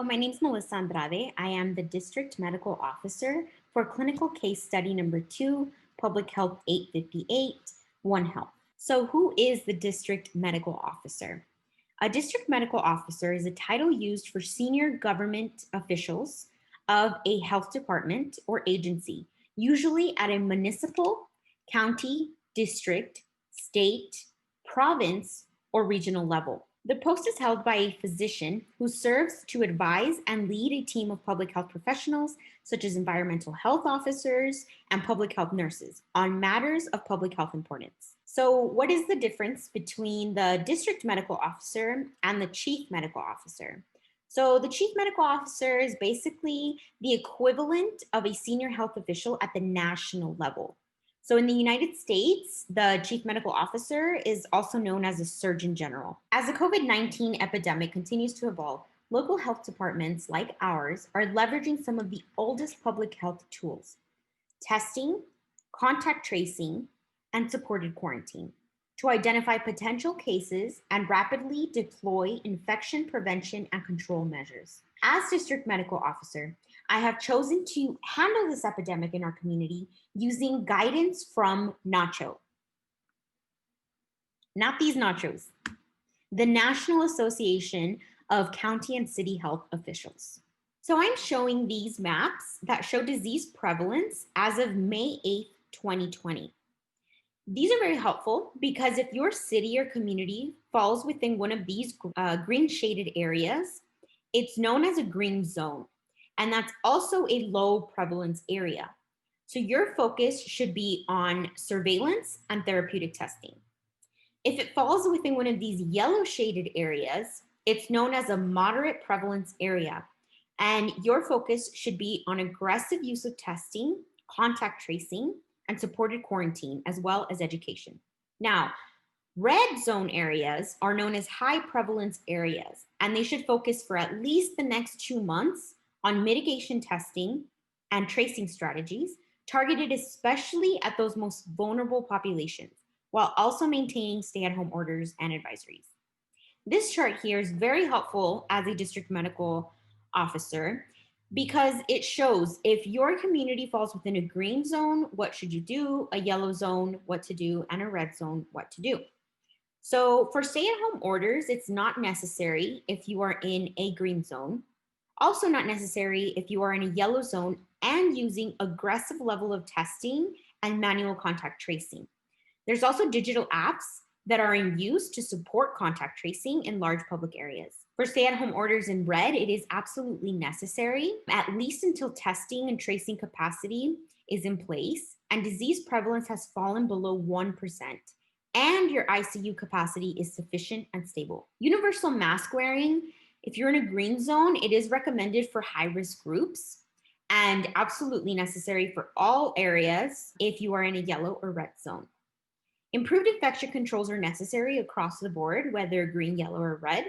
my name is Melissa Andrade. I am the District Medical Officer for Clinical Case Study Number 2, Public Health 858, One Health. So, who is the District Medical Officer? A District Medical Officer is a title used for senior government officials of a health department or agency, usually at a municipal, county, district, state, province, or regional level. The post is held by a physician who serves to advise and lead a team of public health professionals, such as environmental health officers and public health nurses, on matters of public health importance. So, what is the difference between the district medical officer and the chief medical officer? So, the chief medical officer is basically the equivalent of a senior health official at the national level. So in the United States, the chief medical officer is also known as a surgeon general. As the COVID-19 epidemic continues to evolve, local health departments like ours are leveraging some of the oldest public health tools: testing, contact tracing, and supported quarantine to identify potential cases and rapidly deploy infection prevention and control measures. As district medical officer, I have chosen to handle this epidemic in our community using guidance from NACHO. Not these nachos, the National Association of County and City Health Officials. So I'm showing these maps that show disease prevalence as of May 8th, 2020. These are very helpful because if your city or community falls within one of these green shaded areas, it's known as a green zone. And that's also a low prevalence area. So your focus should be on surveillance and therapeutic testing. If it falls within one of these yellow shaded areas, it's known as a moderate prevalence area. And your focus should be on aggressive use of testing, contact tracing, and supported quarantine, as well as education. Now, red zone areas are known as high prevalence areas, and they should focus for at least the next 2 months on mitigation testing and tracing strategies targeted especially at those most vulnerable populations, while also maintaining stay-at-home orders and advisories. This chart here is very helpful as a district medical officer because it shows if your community falls within a green zone, what should you do, a yellow zone, what to do, and a red zone, what to do. So for stay-at-home orders, it's not necessary if you are in a green zone. Also not necessary if you are in a yellow zone and using aggressive level of testing and manual contact tracing. There's also digital apps that are in use to support contact tracing in large public areas. For stay-at-home orders in red, it is absolutely necessary, at least until testing and tracing capacity is in place and disease prevalence has fallen below 1%, and your ICU capacity is sufficient and stable. Universal mask wearing, if you're in a green zone, it is recommended for high-risk groups and absolutely necessary for all areas if you are in a yellow or red zone. Improved infection controls are necessary across the board, whether green, yellow, or red.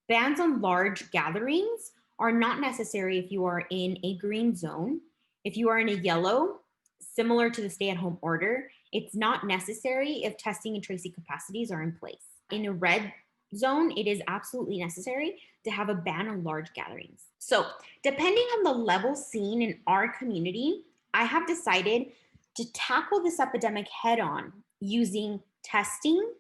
Bans on large gatherings are not necessary if you are in a green zone. If you are in a yellow, similar to the stay-at-home order, it's not necessary if testing and tracing capacities are in place. In a red zone, it is absolutely necessary to have a ban on large gatherings. So, depending on the level seen in our community, I have decided to tackle this epidemic head on using testing,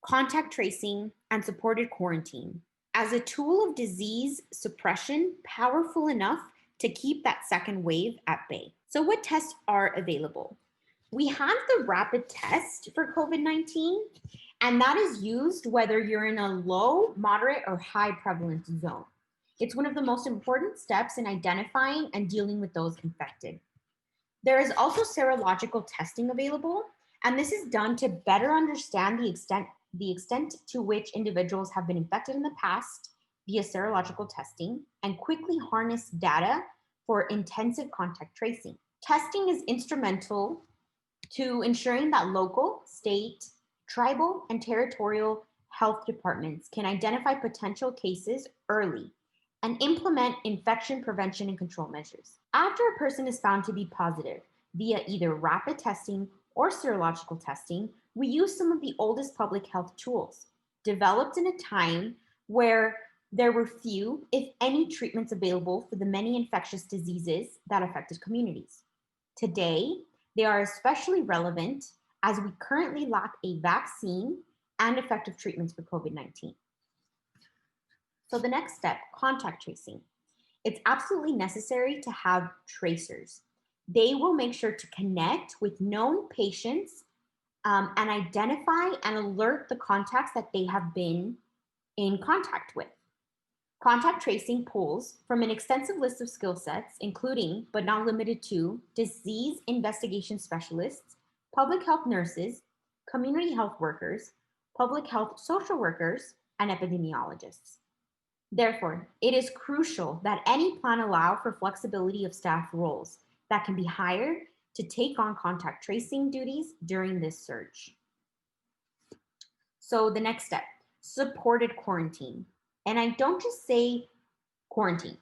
contact tracing, and supported quarantine as a tool of disease suppression powerful enough to keep that second wave at bay. So what tests are available? We have the rapid test for COVID-19, and that is used whether you're in a low, moderate, or high prevalence zone. It's one of the most important steps in identifying and dealing with those infected. There is also serological testing available, and this is done to better understand the extent to which individuals have been infected in the past via serological testing and quickly harness data for intensive contact tracing. Testing is instrumental to ensuring that local, state, tribal, and territorial health departments can identify potential cases early and implement infection prevention and control measures. After a person is found to be positive via either rapid testing or serological testing, we use some of the oldest public health tools developed in a time where There were few, if any, treatments available for the many infectious diseases that affected communities. Today, they are especially relevant as we currently lack a vaccine and effective treatments for COVID-19. So the next step, contact tracing. It's absolutely necessary to have tracers. They will make sure to connect with known patients and identify and alert the contacts that they have been in contact with. Contact tracing pulls from an extensive list of skill sets, including, but not limited to, disease investigation specialists, public health nurses, community health workers, public health social workers, and epidemiologists. Therefore, it is crucial that any plan allow for flexibility of staff roles that can be hired to take on contact tracing duties during this surge. So the next step, supported quarantine. And I don't just say quarantine.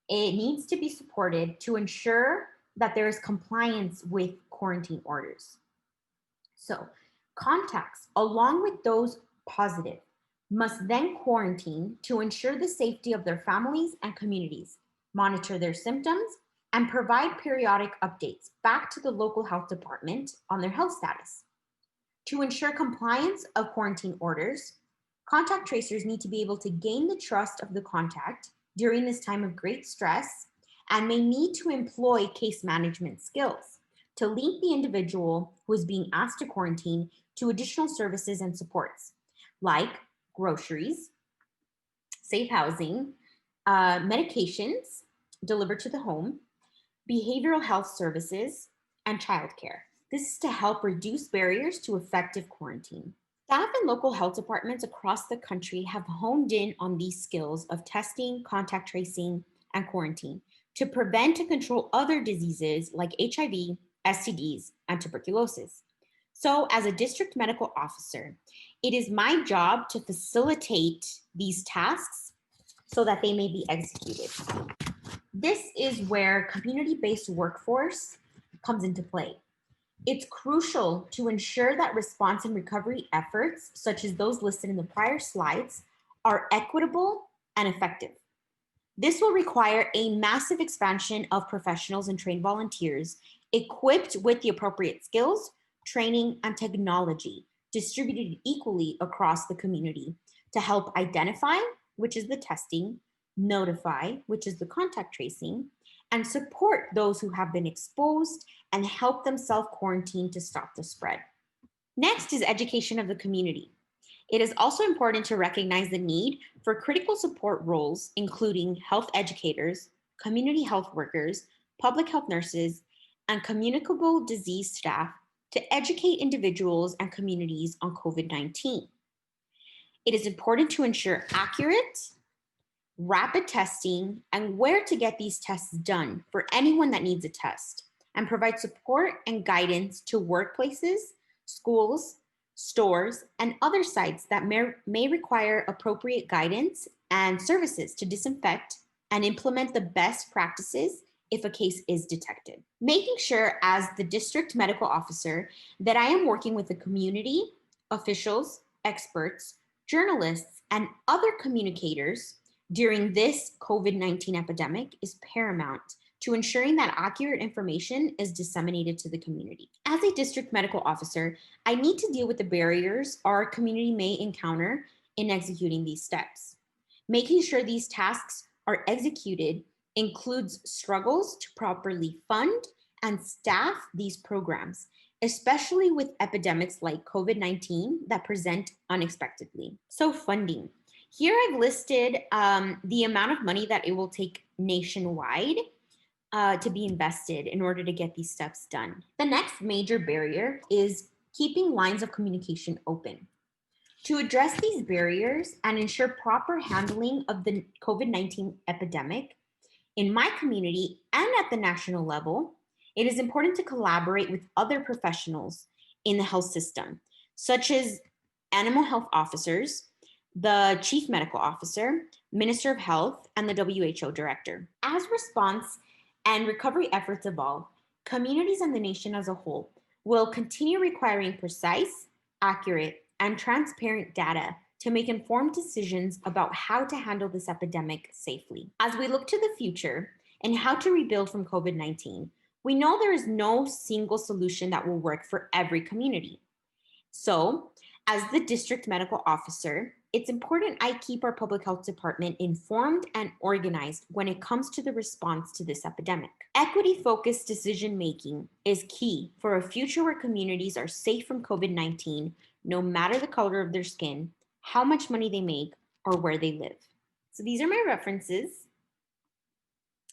It needs to be supported to ensure that there is compliance with quarantine orders. So contacts, along with those positive, must then quarantine to ensure the safety of their families and communities, monitor their symptoms, and provide periodic updates back to the local health department on their health status. To ensure compliance of quarantine orders, contact tracers need to be able to gain the trust of the contact during this time of great stress and may need to employ case management skills to link the individual who is being asked to quarantine to additional services and supports like groceries, safe housing, medications delivered to the home, behavioral health services, and childcare. This is to help reduce barriers to effective quarantine. Staff and local health departments across the country have honed in on these skills of testing, contact tracing, and quarantine to prevent and control other diseases like HIV, STDs, and tuberculosis. So, as a district medical officer, it is my job to facilitate these tasks so that they may be executed. This is where community-based workforce comes into play. It's crucial to ensure that response and recovery efforts, such as those listed in the prior slides, are equitable and effective. This will require a massive expansion of professionals and trained volunteers equipped with the appropriate skills, training, and technology distributed equally across the community to help identify, which is the testing, notify, which is the contact tracing, and support those who have been exposed and help them self-quarantine to stop the spread. Next is education of the community. It is also important to recognize the need for critical support roles, including health educators, community health workers, public health nurses, and communicable disease staff to educate individuals and communities on COVID-19. It is important to ensure accurate, rapid testing, and where to get these tests done for anyone that needs a test, and provide support and guidance to workplaces, schools, stores, and other sites that may require appropriate guidance and services to disinfect and implement the best practices if a case is detected. Making sure as the district medical officer that I am working with the community, officials, experts, journalists, and other communicators during this COVID-19 epidemic is paramount to ensuring that accurate information is disseminated to the community. As a district medical officer, I need to deal with the barriers our community may encounter in executing these steps. Making sure these tasks are executed includes struggles to properly fund and staff these programs, especially with epidemics like COVID-19 that present unexpectedly. So funding. Here I've listed the amount of money that it will take nationwide to be invested in order to get these steps done. The next major barrier is keeping lines of communication open. To address these barriers and ensure proper handling of the COVID-19 epidemic in my community and at the national level, it is important to collaborate with other professionals in the health system, such as animal health officers, the chief medical officer, minister of health, and the WHO director. As response and recovery efforts evolve, communities and the nation as a whole will continue requiring precise, accurate, and transparent data to make informed decisions about how to handle this epidemic safely. As we look to the future and how to rebuild from COVID-19, we know there is no single solution that will work for every community. So, as the district medical officer, it's important I keep our public health department informed and organized when it comes to the response to this epidemic. Equity focused decision making is key for a future where communities are safe from COVID 19, no matter the color of their skin, how much money they make, or where they live. So, these are my references,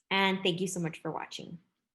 and thank you so much for watching.